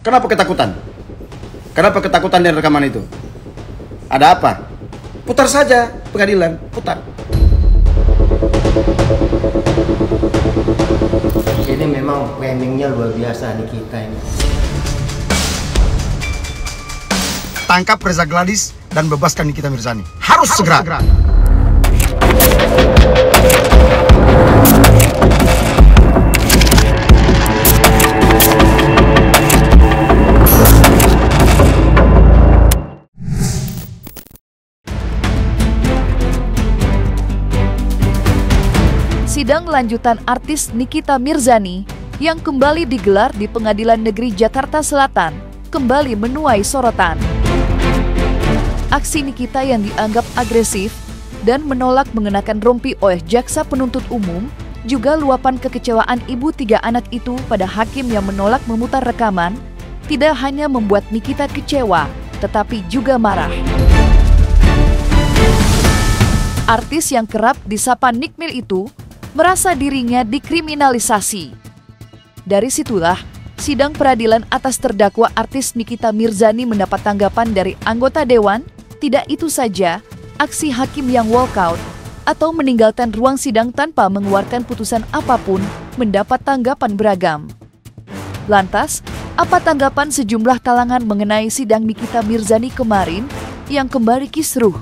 Kenapa ketakutan? Kenapa ketakutan dengan rekaman itu? Ada apa? Putar saja pengadilan, putar. Ini memang framingnya luar biasa nih kita ini. Tangkap Reza Gladys dan bebaskan Nikita Mirzani. Harus segera. Sidang lanjutan artis Nikita Mirzani yang kembali digelar di Pengadilan Negeri Jakarta Selatan kembali menuai sorotan. Aksi Nikita yang dianggap agresif dan menolak mengenakan rompi oleh jaksa penuntut umum, juga luapan kekecewaan ibu 3 anak itu pada hakim yang menolak memutar rekaman, tidak hanya membuat Nikita kecewa, tetapi juga marah. Artis yang kerap disapa Nikmil itu merasa dirinya dikriminalisasi. Dari situlah, sidang peradilan atas terdakwa artis Nikita Mirzani mendapat tanggapan dari anggota dewan. Tidak itu saja, aksi hakim yang walkout atau meninggalkan ruang sidang tanpa mengeluarkan putusan apapun mendapat tanggapan beragam. Lantas, apa tanggapan sejumlah kalangan mengenai sidang Nikita Mirzani kemarin yang kembali kisruh?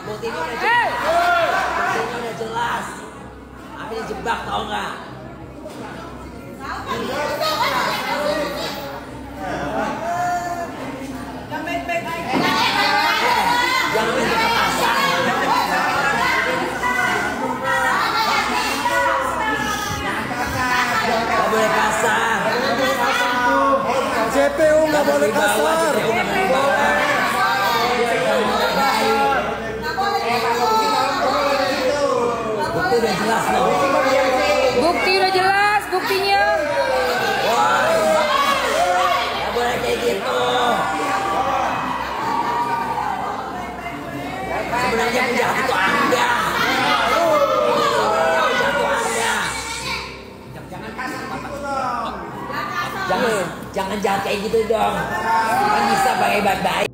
Buktinya udah jelas. Tapi jebak tau nggak? Jangan main dekat pasar. Nggak boleh kasar. JPU nggak boleh kasar. Bukti udah jelas loh. Bukti udah jelas, buktinya. Nggak boleh kayak gitu. Sebenarnya penjahat itu Anda. Penjahat itu Anda. Jangan jahat kayak gitu dong. Kan bisa pakai baik-baik.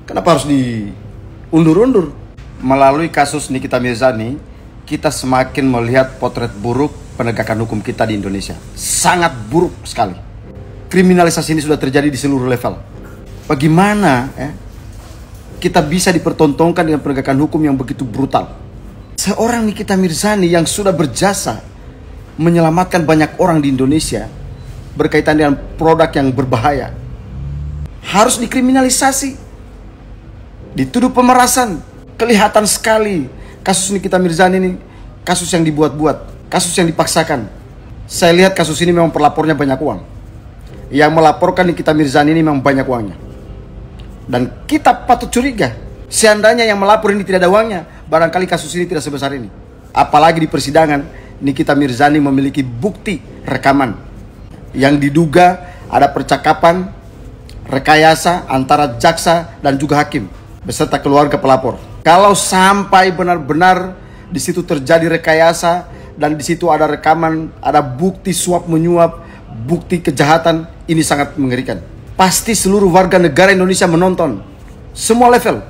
Kenapa harus diundur-undur? Melalui kasus Nikita Mirzani, kita semakin melihat potret buruk penegakan hukum kita di Indonesia. Sangat buruk sekali. Kriminalisasi ini sudah terjadi di seluruh level. Bagaimana kita bisa dipertontonkan dengan penegakan hukum yang begitu brutal? Seorang Nikita Mirzani yang sudah berjasa menyelamatkan banyak orang di Indonesia berkaitan dengan produk yang berbahaya, harus dikriminalisasi. Dituduh pemerasan. Kelihatan sekali kasus Nikita Mirzani ini kasus yang dibuat-buat, kasus yang dipaksakan. Saya lihat kasus ini memang pelapornya banyak uang. Yang melaporkan Nikita Mirzani ini memang banyak uangnya. Dan kita patut curiga, seandainya yang melapor ini tidak ada uangnya, barangkali kasus ini tidak sebesar ini. Apalagi di persidangan, Nikita Mirzani memiliki bukti rekaman yang diduga ada percakapan rekayasa antara jaksa dan juga hakim beserta keluarga pelapor. Kalau sampai benar-benar di situ terjadi rekayasa dan di situ ada rekaman, ada bukti suap menyuap, bukti kejahatan, ini sangat mengerikan. Pasti seluruh warga negara Indonesia menonton, semua level,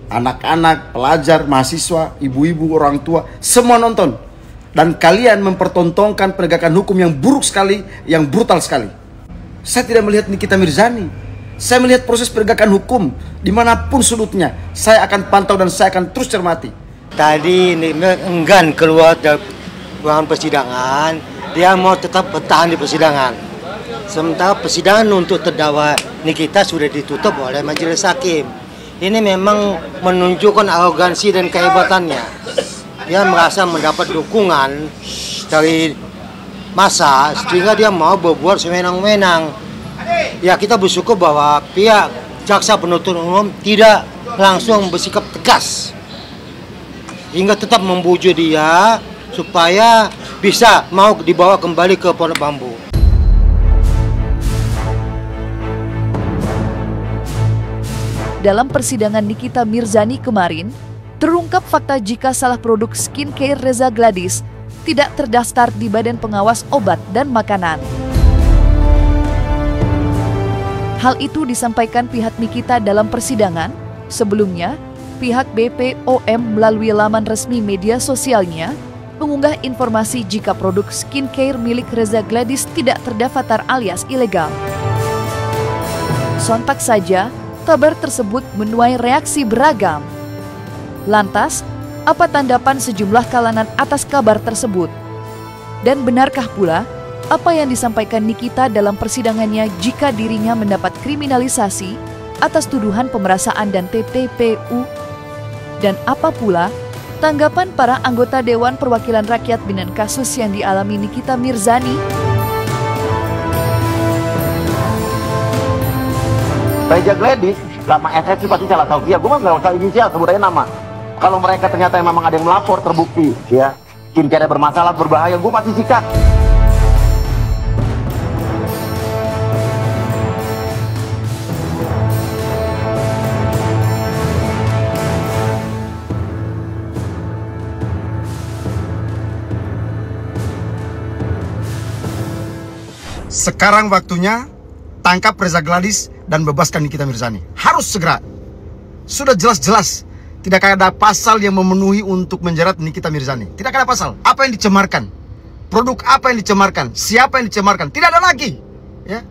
anak-anak, pelajar, mahasiswa, ibu-ibu, orang tua, semua nonton. Dan kalian mempertontonkan penegakan hukum yang buruk sekali, yang brutal sekali. Saya tidak melihat Nikita Mirzani. Saya melihat proses penegakan hukum dimanapun sudutnya. Saya akan pantau dan saya akan terus cermati. Tadi enggan keluar dari ruangan persidangan, dia mau tetap bertahan di persidangan. Sementara persidangan untuk terdakwa Nikita sudah ditutup oleh majelis hakim. Ini memang menunjukkan arogansi dan kehebatannya. dia merasa mendapat dukungan dari massa sehingga dia mau berbuat sewenang-wenang. Ya, kita bersyukur bahwa pihak jaksa penuntut umum tidak langsung bersikap tegas hingga tetap membujuk dia supaya bisa mau dibawa kembali ke Pondok Bambu. Dalam persidangan Nikita Mirzani kemarin, terungkap fakta jika salah produk skincare Reza Gladys tidak terdaftar di Badan Pengawas Obat dan Makanan. Hal itu disampaikan pihak Nikita dalam persidangan. Sebelumnya, pihak BPOM melalui laman resmi media sosialnya mengunggah informasi jika produk skincare milik Reza Gladys tidak terdaftar alias ilegal. Sontak saja, kabar tersebut menuai reaksi beragam. Lantas, apa tanggapan sejumlah kalangan atas kabar tersebut? Dan benarkah pula apa yang disampaikan Nikita dalam persidangannya jika dirinya mendapat kriminalisasi atas tuduhan pemerasaan dan TPPU? Dan apa pula tanggapan para anggota Dewan Perwakilan Rakyat dengan kasus yang dialami Nikita Mirzani? Reza Gladys, lama SS pasti salah tahu. Ya, gue mah nggak usah inisial, sebut aja nama. Kalau mereka ternyata memang ada yang melapor, terbukti, ya, skincare bermasalah, berbahaya, gue pasti sikat. Sekarang waktunya tangkap Reza Gladys dan bebaskan Nikita Mirzani. Harus segera. Sudah jelas-jelas tidak ada pasal yang memenuhi untuk menjerat Nikita Mirzani. Tidak ada pasal. Apa yang dicemarkan? Produk apa yang dicemarkan? Siapa yang dicemarkan? Tidak ada lagi. Ya.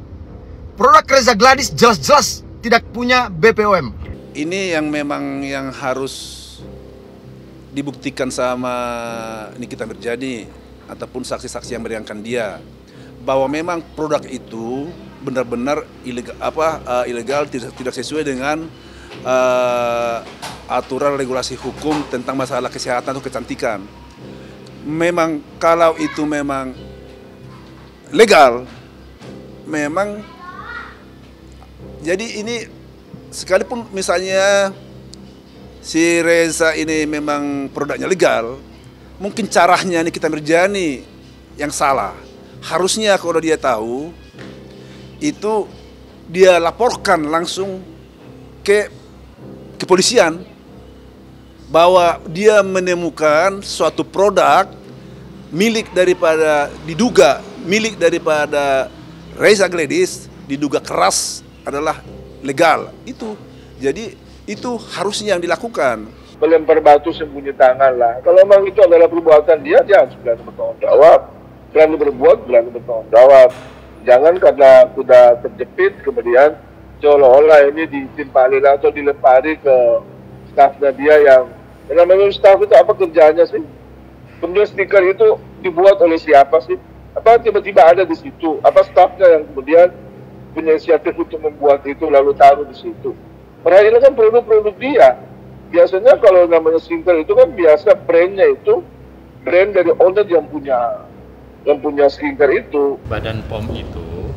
Produk Reza Gladys jelas-jelas tidak punya BPOM. Ini yang memang yang harus dibuktikan sama Nikita Mirzani ataupun saksi-saksi yang meringankan dia, bahwa memang produk itu benar-benar ilegal, tidak sesuai dengan aturan regulasi hukum tentang masalah kesehatan atau kecantikan. Memang kalau itu memang legal, memang jadi ini sekalipun misalnya si Reza ini memang produknya legal, mungkin caranya Nikita Mirzani yang salah. Harusnya kalau dia tahu itu dia laporkan langsung ke kepolisian bahwa dia menemukan suatu produk diduga milik daripada Reza Gladys, diduga keras adalah legal. Itu jadi itu harusnya yang dilakukan. Melempar batu sembunyi tangan lah. Kalau memang itu adalah perbuatan dia harus berani bertanggung jawab. Berani berbuat, berani bertanggung jawab. Jangan karena sudah terjepit kemudian seolah-olah ini ditimpali atau dilempari ke stafnya dia yang memang staf itu apa kerjanya sih? Kemudian stiker itu dibuat oleh siapa sih? Apa tiba-tiba ada di situ? Apa stafnya yang kemudian punya inisiatif untuk membuat itu lalu taruh di situ? Padahal ini kan produk-produk dia. Biasanya kalau namanya stiker itu kan biasa brandnya itu brand dari owner yang punya skincare itu. Badan POM itu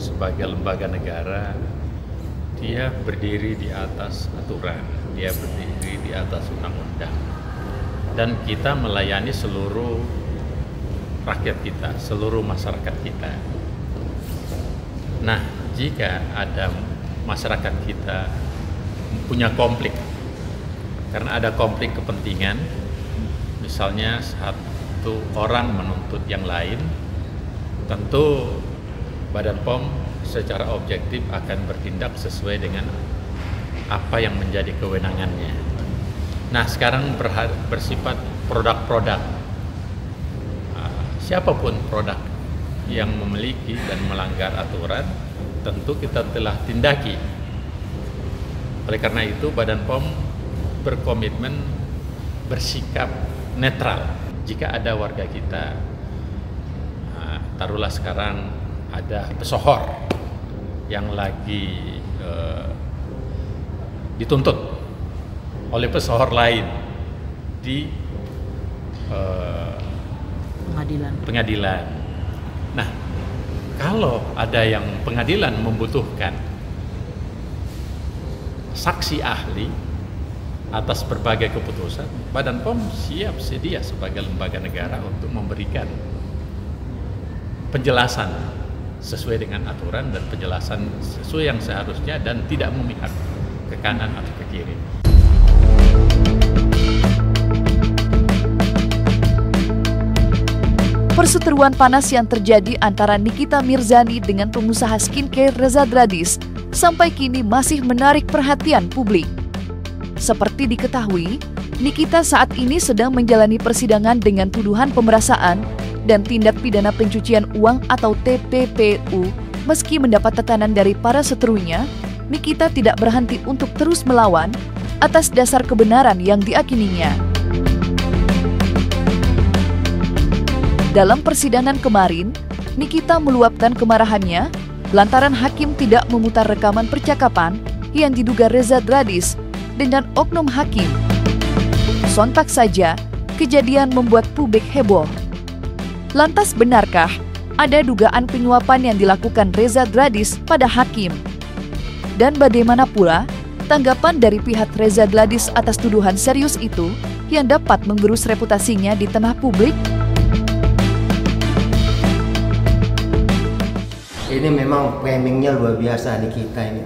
sebagai lembaga negara, dia berdiri di atas aturan, dia berdiri di atas undang-undang. Dan kita melayani seluruh rakyat kita, seluruh masyarakat kita. Nah, jika ada masyarakat kita punya konflik, karena ada konflik kepentingan, misalnya satu orang menuntut yang lain, tentu Badan POM secara objektif akan bertindak sesuai dengan apa yang menjadi kewenangannya. Nah, sekarang bersifat produk-produk. Siapapun produk yang memiliki dan melanggar aturan, tentu kita telah tindaki. Oleh karena itu, Badan POM berkomitmen bersikap netral. Jika ada warga kita, taruhlah sekarang ada pesohor yang lagi dituntut oleh pesohor lain di pengadilan. Nah, kalau ada yang pengadilan membutuhkan saksi ahli atas berbagai keputusan, Badan POM siap sedia sebagai lembaga negara untuk memberikan penjelasan sesuai dengan aturan dan penjelasan sesuai yang seharusnya dan tidak memihak ke kanan atau ke kiri. Perseteruan panas yang terjadi antara Nikita Mirzani dengan pengusaha skincare Reza Dradis sampai kini masih menarik perhatian publik. Seperti diketahui, Nikita saat ini sedang menjalani persidangan dengan tuduhan pemerasaan dan tindak pidana pencucian uang atau TPPU. Meski mendapat tekanan dari para seterunya, Nikita tidak berhenti untuk terus melawan atas dasar kebenaran yang diyakininya. Dalam persidangan kemarin, Nikita meluapkan kemarahannya lantaran hakim tidak memutar rekaman percakapan yang diduga Reza Dradis dengan oknum hakim. Sontak saja, kejadian membuat publik heboh. Lantas benarkah ada dugaan penyuapan yang dilakukan Reza Dradis pada hakim? Dan bagaimana pula tanggapan dari pihak Reza Dradis atas tuduhan serius itu yang dapat menggerus reputasinya di tengah publik? Ini memang framingnya luar biasa nih kita ini.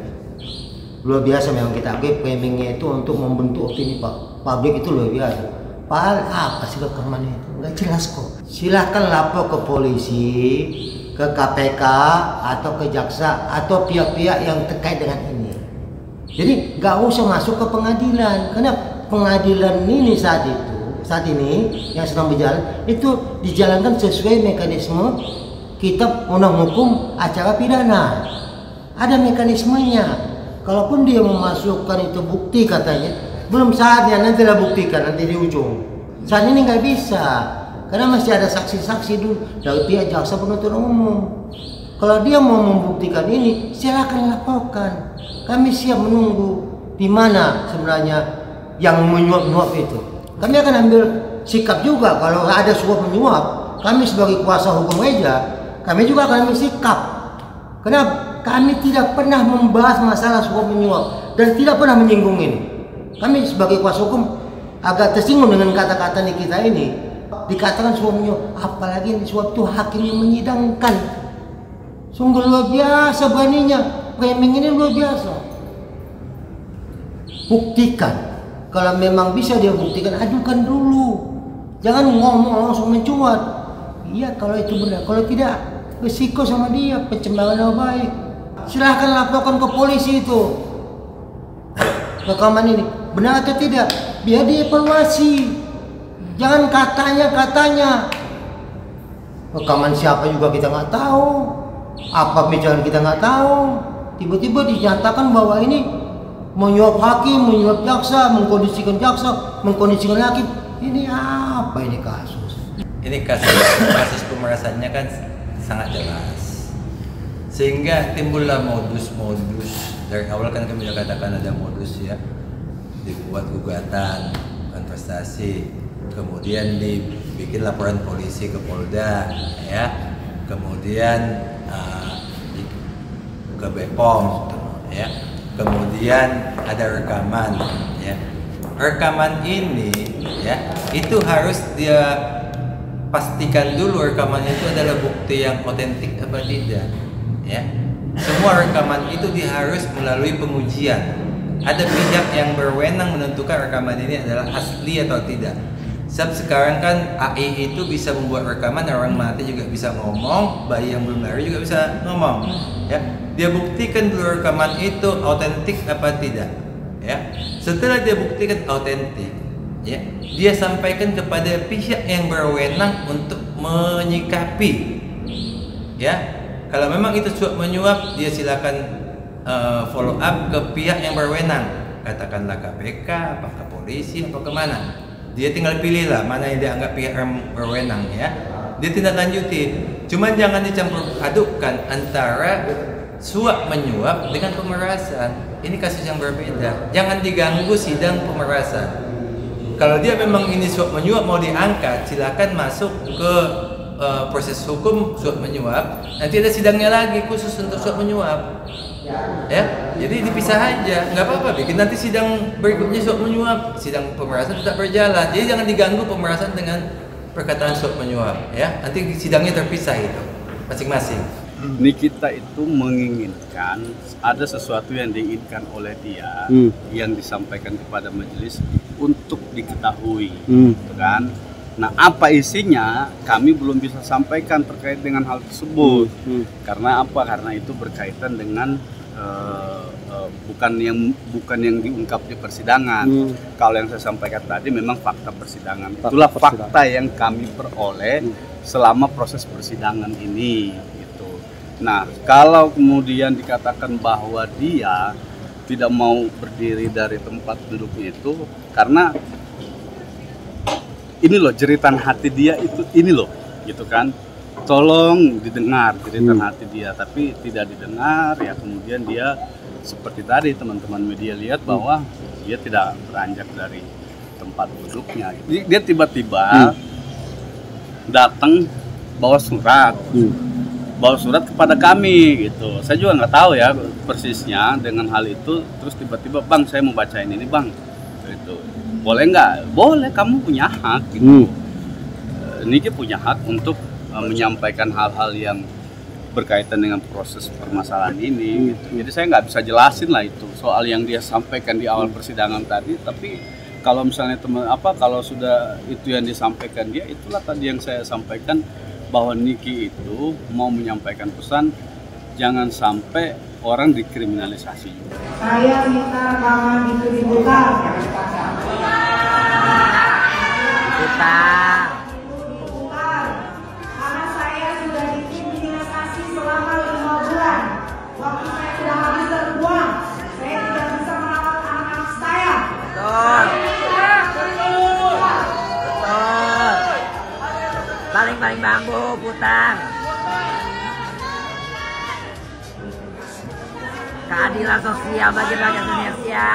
Luar biasa memang kita akui framingnya itu untuk membentuk opini publik itu luar biasa. Padahal apa sih rekamannya itu? Nggak jelas kok. Silahkan lapor ke polisi, ke KPK, atau ke jaksa, atau pihak-pihak yang terkait dengan ini. Jadi nggak usah masuk ke pengadilan. Karena pengadilan ini saat ini yang sedang berjalan, itu dijalankan sesuai mekanisme kitab undang hukum acara pidana. Ada mekanismenya. Kalaupun dia memasukkan itu bukti katanya, belum saatnya, nanti lah buktikan nanti di ujung. Saat ini nggak bisa, karena masih ada saksi-saksi dulu dari pihak jaksa penuntut umum. Kalau dia mau membuktikan ini, silakan laporkan. Kami siap menunggu di mana sebenarnya yang menyuap-nyuap itu. Kami akan ambil sikap juga kalau ada suap menyuap. Kami sebagai kuasa hukum Reza, kami juga akan ambil sikap. Karena kami tidak pernah membahas masalah suap menyuap dan tidak pernah menyinggung ini. Kami sebagai kuasa hukum agak tersinggung dengan kata-kata Nikita ini. Dikatakan suap menyuap, apalagi yang disuap itu hakim yang menyidangkan. Sungguh luar biasa beraninya. Framing ini luar biasa. Buktikan. Kalau memang bisa dia buktikan, ajukan dulu. Jangan ngomong langsung mencuat. Iya kalau itu benar, kalau tidak resiko sama dia, pencemaran nama baik. Silahkan laporkan ke polisi itu rekaman ini, benar atau tidak, biar dievaluasi. Jangan katanya rekaman siapa juga kita nggak tahu, apa bicara kita nggak tahu, tiba-tiba dinyatakan bahwa ini menyuap hakim, menyuap jaksa, mengkondisikan hakim. Ini apa ini kasus? Ini kasus pemerasannya kan sangat jelas, sehingga timbullah modus-modus. Dari awal kan kami sudah katakan ada modus ya, dibuat gugatan kontestasi, kemudian dibikin laporan polisi ke Polda ya, kemudian ke BPOM ya, kemudian ada rekaman ya. Rekaman ini ya, itu harus dia pastikan dulu rekamannya itu adalah bukti yang otentik apa tidak ya. Semua rekaman itu harus melalui pengujian. Ada pihak yang berwenang menentukan rekaman ini adalah asli atau tidak. Sebab sekarang kan AI itu bisa membuat rekaman, orang mati juga bisa ngomong, bayi yang belum lahir juga bisa ngomong ya. Dia buktikan dulu rekaman itu otentik apa tidak ya. Setelah dia buktikan otentik ya, dia sampaikan kepada pihak yang berwenang untuk menyikapi ya. Kalau memang itu suap menyuap, dia silakan follow up ke pihak yang berwenang, katakanlah KPK, apakah polisi, apa kemana. Dia tinggal pilih lah mana yang dianggap pihak yang berwenang ya. Dia tindak lanjuti. Cuman jangan dicampur adukkan antara suap menyuap dengan pemerasan. Ini kasus yang berbeda. Jangan diganggu sidang pemerasan. Kalau dia memang ini suap menyuap mau diangkat, silakan masuk ke proses hukum suap menyuap. Nanti ada sidangnya lagi khusus untuk suap menyuap. Ya, jadi dipisah aja, nggak apa-apa. Bikin nanti sidang berikutnya suap menyuap, sidang pemerasan tetap berjalan. Jadi jangan diganggu pemerasan dengan perkataan suap menyuap. Ya, nanti sidangnya terpisah itu masing-masing. Nikita itu menginginkan ada sesuatu yang diinginkan oleh dia yang disampaikan kepada majelis untuk diketahui, gitu kan? Nah, apa isinya kami belum bisa sampaikan terkait dengan hal tersebut. Karena apa? Karena itu berkaitan dengan bukan yang diungkap di persidangan. Kalau yang saya sampaikan tadi memang fakta persidangan. Itulah fakta yang kami peroleh selama proses persidangan ini. Gitu. Nah, kalau kemudian dikatakan bahwa dia tidak mau berdiri dari tempat duduknya itu karena ini loh jeritan hati dia itu ini loh, gitu kan. Tolong didengar jeritan hati dia, tapi tidak didengar ya. Kemudian dia seperti tadi teman-teman media lihat bahwa dia tidak beranjak dari tempat duduknya. Dia tiba-tiba datang bawa surat kepada kami gitu. Saya juga nggak tahu ya persisnya dengan hal itu. Terus tiba-tiba, bang saya mau bacain ini bang, gitu. Boleh nggak? Boleh, kamu punya hak gitu. Niki punya hak untuk menyampaikan hal-hal yang berkaitan dengan proses permasalahan ini gitu. Jadi saya nggak bisa jelasin lah itu soal yang dia sampaikan di awal persidangan tadi. Tapi kalau misalnya kalau sudah itu yang disampaikan dia, itulah tadi yang saya sampaikan bahwa Niki itu mau menyampaikan pesan jangan sampai orang dikriminalisasi. Saya minta rekaman itu diputar. Diputar. Karena saya sudah dikriminalisasi selama 5 bulan. Waktu saya sudah habis terbuang. Saya tidak bisa merawat anak-anak saya. Betul. Paling bambu putar. Keadilan sosial bagi rakyat Indonesia.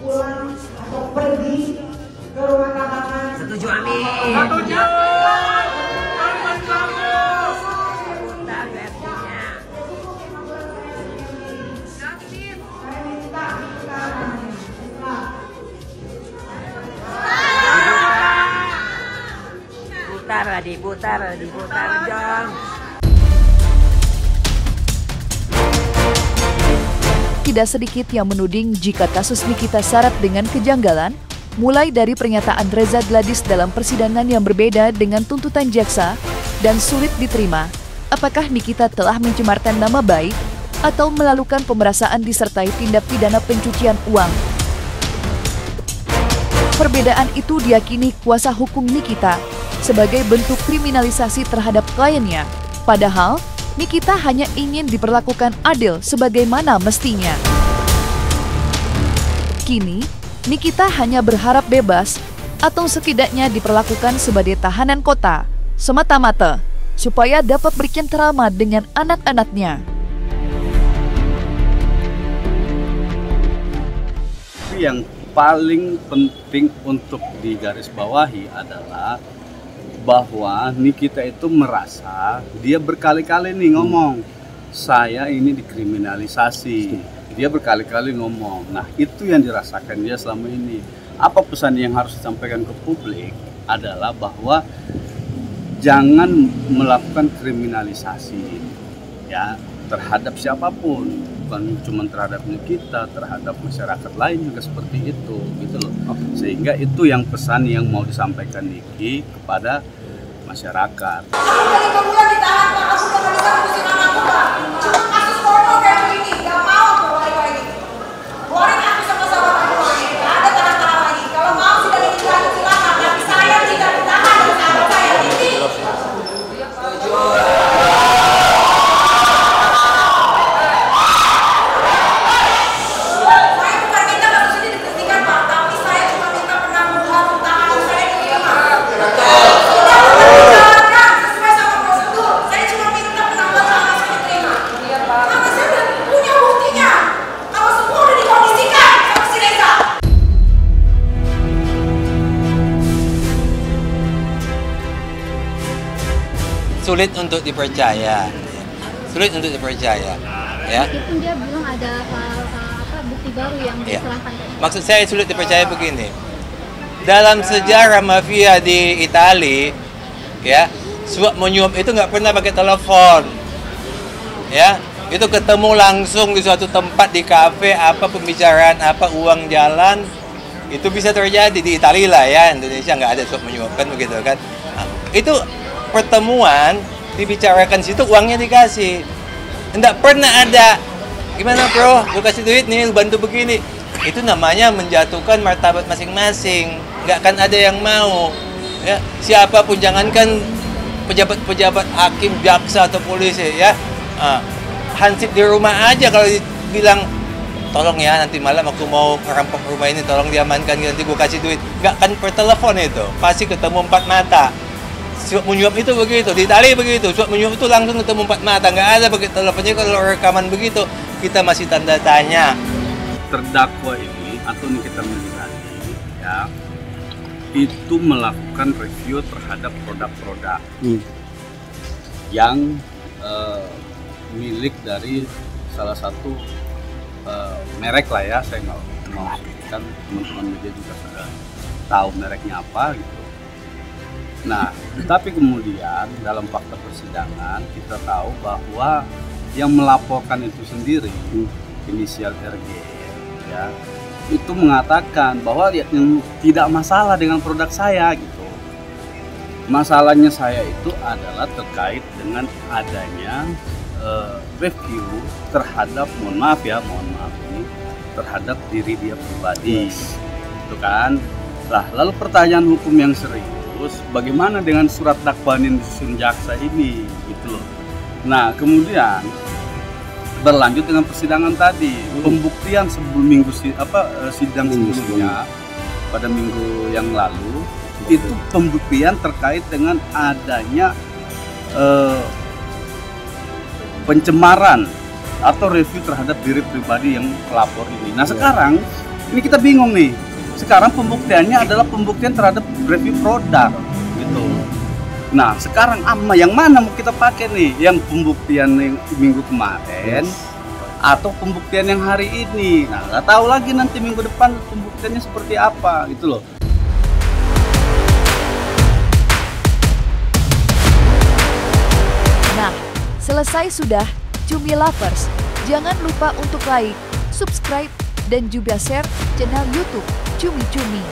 Pulang atau pergi ke rumah tahanan. Setuju, amin. Setuju. Diputar dong. Tidak sedikit yang menuding jika kasus Nikita syarat dengan kejanggalan, mulai dari pernyataan Reza Gladys dalam persidangan yang berbeda dengan tuntutan jaksa dan sulit diterima. Apakah Nikita telah mencemarkan nama baik atau melakukan pemerasan disertai tindak pidana pencucian uang? Perbedaan itu diyakini kuasa hukum Nikita sebagai bentuk kriminalisasi terhadap kliennya. Padahal, Nikita hanya ingin diperlakukan adil sebagaimana mestinya. Kini, Nikita hanya berharap bebas atau setidaknya diperlakukan sebagai tahanan kota semata-mata supaya dapat bercengkerama dengan anak-anaknya. Yang paling penting untuk digarisbawahi adalah bahwa Nikita itu merasa dia berkali-kali nih ngomong saya ini dikriminalisasi. Dia berkali-kali ngomong. Nah, itu yang dirasakan dia selama ini. Apa pesan yang harus disampaikan ke publik adalah bahwa jangan melakukan kriminalisasi ya terhadap siapapun, bukan cuma terhadap Nikita, terhadap masyarakat lain juga seperti itu gitu loh. Sehingga itu yang pesan yang mau disampaikan Niki kepada masyarakat. Dari bulan ditahan Pak, aku udah bisa ngurusin anakku Pak. Cuma kasus porno kayak begini, gak mau keluarin lagi. Keluarin aku sama sahabat aku lagi, gak ada tahan-tahan lagi. Kalau mau sudah ditahan silakan, tapi saya tidak ditahan dari sahabat saya ini. Saya bukan minta kasus ini diberhentikan Pak, tapi saya cuma minta penangguhan tahanan saya diterima. Sudah sesuai sama prosedur. Saya cuma minta penangguhan tahanan saya diterima. sulit untuk dipercaya. Sulit untuk dipercaya. Ya. Meskipun dia bilang ada bukti baru yang diserahkan. Maksud saya sulit dipercaya begini. Dalam sejarah mafia di Italia, ya, suap menyuap itu nggak pernah pakai telepon. Ya, itu ketemu langsung di suatu tempat, di kafe, apa pembicaraan, apa uang jalan, itu bisa terjadi di Italia lah ya. Indonesia nggak ada suap menyuap kan begitu kan. Nah, itu pertemuan dibicarakan situ, uangnya dikasih. Nggak pernah ada gimana bro, gue kasih duit nih, bantu begini. Itu namanya menjatuhkan martabat masing-masing. Nggak akan ada yang mau. Ya, siapapun, jangankan pejabat-pejabat hakim, jaksa atau polisi ya. Hansip di rumah aja kalau bilang tolong ya nanti malam aku mau merampok rumah ini, tolong diamankan, nanti gue kasih duit. Nggak akan per telepon itu, pasti ketemu 4 mata. Suap menyuap itu begitu, di Italia begitu. Suap menyuap itu langsung ketemu 4 mata, nggak ada pakai teleponnya. Kalau rekaman begitu, kita masih tanda tanya. Terdakwa ini atau Nikita Mirzani ya itu melakukan review terhadap produk-produk yang milik dari salah satu merek lah ya, saya nggak mau sebutkan, teman-teman media juga sudah tahu mereknya apa gitu. Nah, tapi kemudian dalam fakta persidangan kita tahu bahwa yang melaporkan itu sendiri inisial RG ya itu mengatakan bahwa tidak masalah dengan produk saya gitu. Masalahnya saya itu adalah terkait dengan adanya review terhadap, mohon maaf ini, terhadap diri dia pribadi, itu kan. Lah, lalu pertanyaan hukum yang serius, bagaimana dengan surat dakwaan yang disusun jaksa ini, gitu loh. Nah, kemudian berlanjut dengan persidangan tadi, pembuktian sebelum sidang sebelumnya pada minggu yang lalu itu pembuktian terkait dengan adanya pencemaran atau review terhadap diri pribadi yang pelapor ini. Nah sekarang ini kita bingung nih. Sekarang pembuktiannya adalah pembuktian terhadap review produk gitu. Nah sekarang yang mana mau kita pakai nih? Yang pembuktian yang minggu kemarin atau pembuktian yang hari ini? Nah nggak tahu lagi nanti minggu depan pembuktiannya seperti apa gitu loh. Nah, selesai sudah Cumi Lovers. Jangan lupa untuk like, subscribe, dan juga share channel YouTube Cumi Cumi.